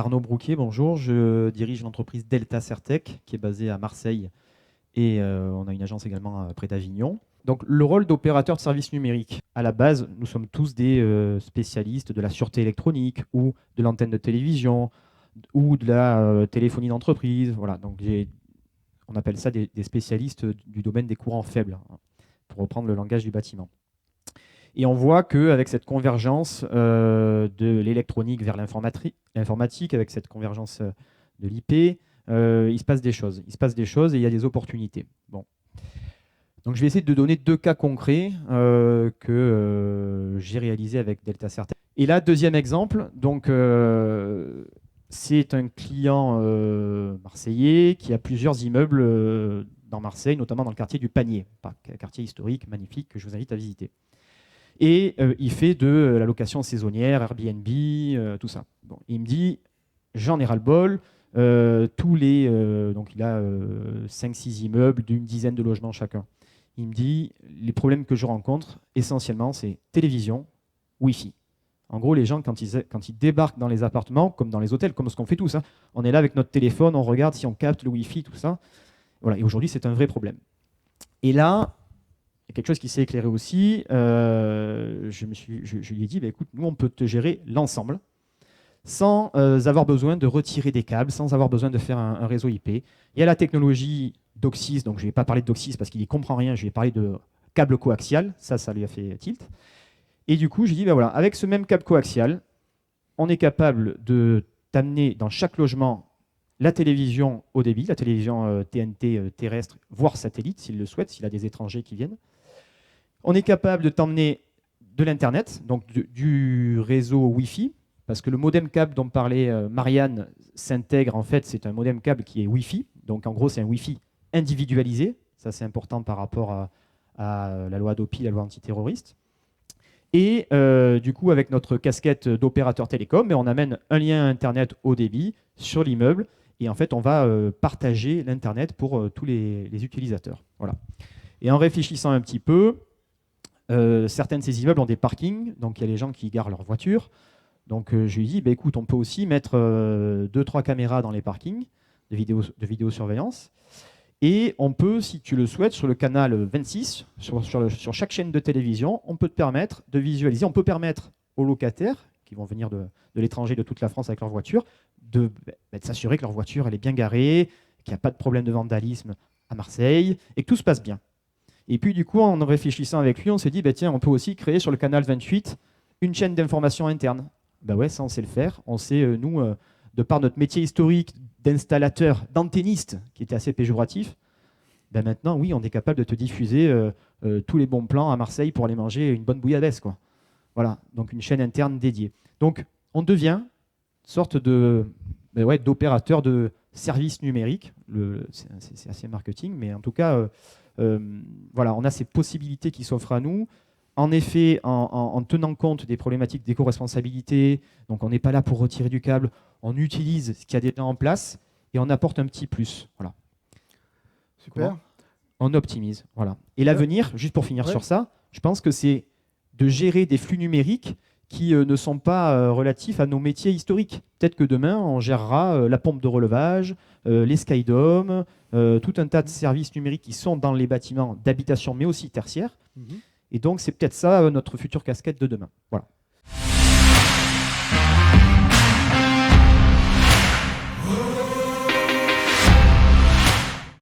Arnaud Brouquier, bonjour. Je dirige l'entreprise Delta Certec qui est basée à Marseille et on a une agence également près d'Avignon. Donc le rôle d'opérateur de services numériques, à la base, nous sommes tous des spécialistes de la sûreté électronique ou de l'antenne de télévision ou de la téléphonie d'entreprise. Voilà, donc on appelle ça des spécialistes du domaine des courants faibles, hein, pour reprendre le langage du bâtiment. Et on voit qu'avec cette convergence de l'électronique vers l'informatique, avec cette convergence de l'IP, il se passe des choses. Il se passe des choses et il y a des opportunités. Bon. Donc je vais essayer de donner deux cas concrets que j'ai réalisés avec Delta Certec. Et là, deuxième exemple, donc c'est un client marseillais qui a plusieurs immeubles dans Marseille, notamment dans le quartier du Panier, un quartier historique magnifique que je vous invite à visiter. Et il fait de la location saisonnière, Airbnb, tout ça. Bon, il me dit, j'en ai ras-le-bol. Donc il a 5-6 immeubles d'une dizaine de logements chacun. Il me dit, les problèmes que je rencontre, essentiellement, c'est télévision, Wi-Fi. En gros, les gens, quand ils débarquent dans les appartements, comme dans les hôtels, comme ce qu'on fait tous, hein, on est là avec notre téléphone, on regarde si on capte le Wi-Fi, tout ça. Voilà. Et aujourd'hui, c'est un vrai problème. Et là, il y a quelque chose qui s'est éclairé aussi. Je lui ai dit, bah, écoute, nous, on peut te gérer l'ensemble sans avoir besoin de retirer des câbles, sans avoir besoin de faire un réseau IP. Il y a la technologie DOCSIS, donc je ne vais pas parler de DOCSIS parce qu'il n'y comprend rien, je vais parler de câble coaxial, ça lui a fait tilt. Et du coup, j'ai dit, ben voilà, avec ce même câble coaxial, on est capable de t'amener dans chaque logement la télévision haut débit, la télévision TNT terrestre, voire satellite, s'il le souhaite, s'il a des étrangers qui viennent. On est capable de t'emmener de l'Internet, donc du réseau Wi-Fi, parce que le modem câble dont parlait Marianne s'intègre, en fait, c'est un modem câble qui est Wi-Fi. Donc, en gros, c'est un Wi-Fi individualisé. Ça, c'est important par rapport à la loi DOPI, la loi antiterroriste. Et du coup, avec notre casquette d'opérateur télécom, on amène un lien Internet haut débit sur l'immeuble. Et en fait, on va partager l'Internet pour tous les utilisateurs. Voilà. Et en réfléchissant un petit peu, certains de ces immeubles ont des parkings. Donc, il y a les gens qui garent leur voiture. Donc, je lui ai dit, bah, écoute, on peut aussi mettre 2-3 caméras dans les parkings de vidéosurveillance. Et on peut, si tu le souhaites, sur le canal 26, sur chaque chaîne de télévision, on peut te permettre de visualiser. On peut permettre aux locataires qui vont venir de l'étranger, de toute la France avec leur voiture, de s'assurer que leur voiture elle est bien garée, qu'il n'y a pas de problème de vandalisme à Marseille et que tout se passe bien. Et puis, du coup, en réfléchissant avec lui, on s'est dit, bah, tiens, on peut aussi créer sur le canal 28 une chaîne d'information interne. Ben ouais, ça, on sait le faire. On sait, nous, de par notre métier historique d'installateur, d'antenniste, qui était assez péjoratif, ben maintenant, oui, on est capable de te diffuser tous les bons plans à Marseille pour aller manger une bonne bouillabaisse, quoi. Voilà, donc une chaîne interne dédiée. Donc, on devient une sorte d'opérateur de services numériques. C'est assez marketing, mais en tout cas, voilà, on a ces possibilités qui s'offrent à nous. En effet, en tenant compte des problématiques d'éco-responsabilité, donc on n'est pas là pour retirer du câble, on utilise ce qu'il y a déjà en place et on apporte un petit plus. Voilà. Super. On optimise. Voilà. Et l'avenir, juste pour finir sur ça, je pense que c'est de gérer des flux numériques qui ne sont pas relatifs à nos métiers historiques. Peut-être que demain, on gérera la pompe de relevage, les skydomes, tout un tas de services numériques qui sont dans les bâtiments d'habitation, mais aussi tertiaires. Et donc, c'est peut-être ça notre future casquette de demain. Voilà.